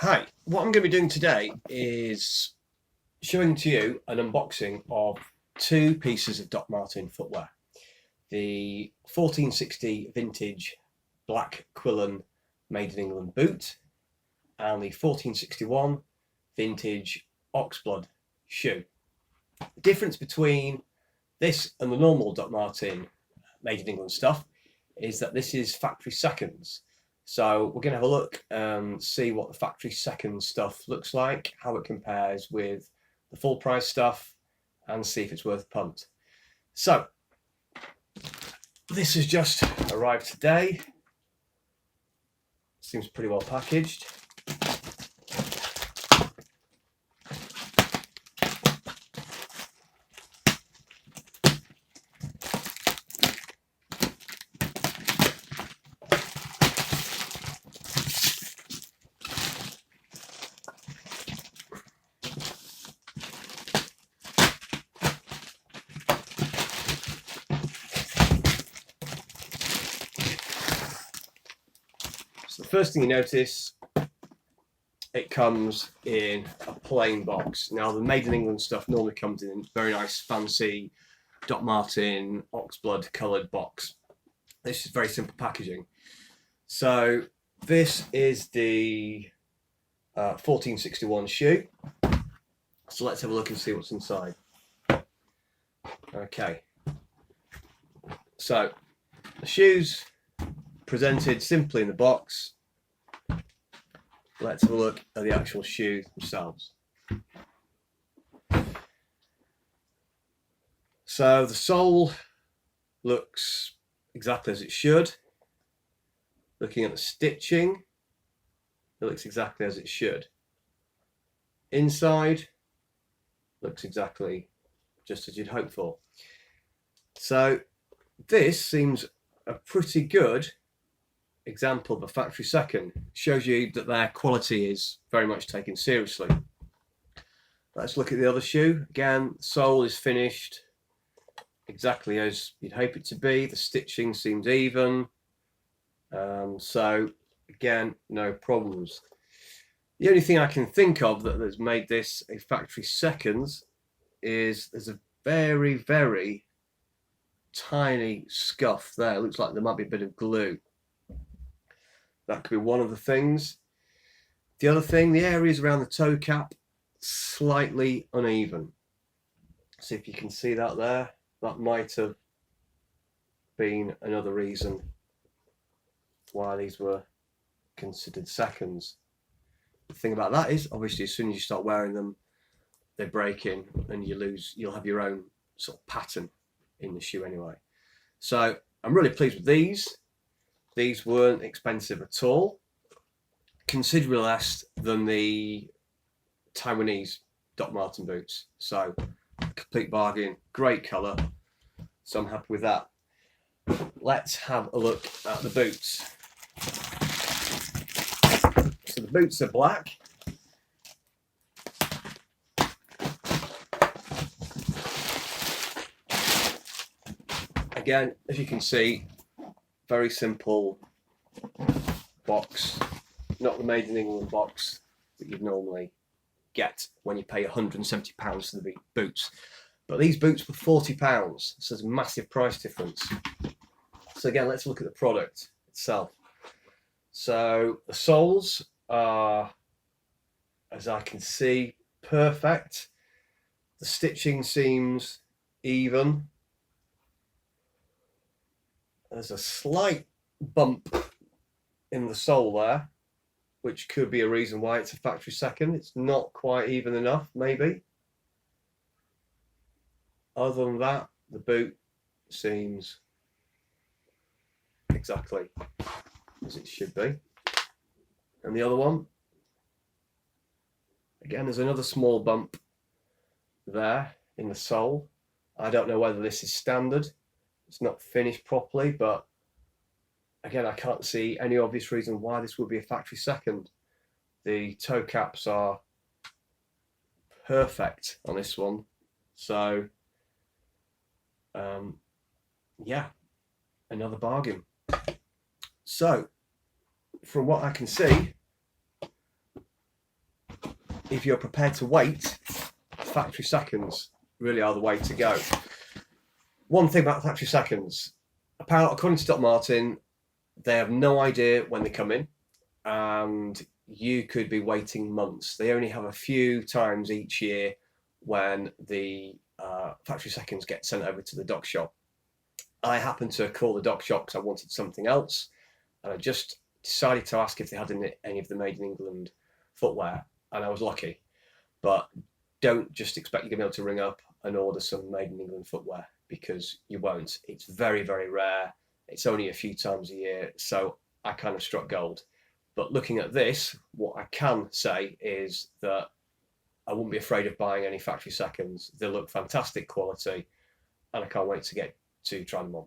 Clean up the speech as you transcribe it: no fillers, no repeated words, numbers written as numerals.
Hi, what I'm going to be doing today is showing to you an unboxing of two pieces of Dr Martens footwear. The 1460 vintage black Quillen made in England boot and the 1461 vintage Oxblood shoe. The difference between this and the normal Dr Martens made in England stuff is that this is factory seconds. So we're going to have a look and see what the factory second stuff looks like, how it compares with the full price stuff, and see if it's worth a punt. So this has just arrived today. Seems pretty well packaged. So the first thing you notice, it comes in a plain box. Now the made in England stuff normally comes in a very nice fancy Dr Martens Oxblood coloured box. This is very simple packaging. So this is the 1461 shoe. So let's have a look and see what's inside. Okay. So the shoes presented simply in the box. Let's have a look at the actual shoes themselves. So the sole looks exactly as it should. Looking at the stitching, it looks exactly as it should. Inside looks exactly just as you'd hope for. So this seems a pretty good example of a factory second. Shows you that their quality is very much taken seriously. Let's look at the other shoe. Again, the sole is finished exactly as you'd hope it to be. The stitching seems even. So again, no problems. The only thing I can think of that has made this a factory seconds is there's a very, very tiny scuff there. It looks like there might be a bit of glue. That could be one of the things. The other thing, the areas around the toe cap, slightly uneven. See if you can see that there. That might have been another reason why these were considered seconds. The thing about that is, obviously, as soon as you start wearing them, they break in and you'll have your own sort of pattern in the shoe anyway. So I'm really pleased with these. These weren't expensive at all. Considerably less than the Taiwanese Dr Martens boots. So complete bargain, great colour. So I'm happy with that. Let's have a look at the boots. So the boots are black. Again, as you can see, very simple box, not the made in England box that you'd normally get when you pay £170 for the boots. But these boots were £40, so there's a massive price difference. So again, let's look at the product itself. So the soles are, as I can see, perfect. The stitching seems even. There's a slight bump in the sole there, which could be a reason why it's a factory second. It's not quite even enough, maybe. Other than that, the boot seems exactly as it should be. And the other one, again, there's another small bump there in the sole. I don't know whether this is standard. It's not finished properly, but again, I can't see any obvious reason why this would be a factory second. The toe caps are perfect on this one. So, yeah, another bargain. So, from what I can see, if you're prepared to wait, factory seconds really are the way to go. One thing about factory seconds, apparently, according to Dr Martin, they have no idea when they come in, and you could be waiting months. They only have a few times each year when the factory seconds get sent over to the dock shop. I happened to call the dock shop because I wanted something else, and I just decided to ask if they had any of the Made in England footwear, and I was lucky. But don't just expect you're going to be able to ring up and order some Made in England footwear, because you won't. It's very, very rare. It's only a few times a year, so I kind of struck gold. But looking at this, what I can say is that I wouldn't be afraid of buying any factory seconds. They look fantastic quality, and I can't wait to get to try them on.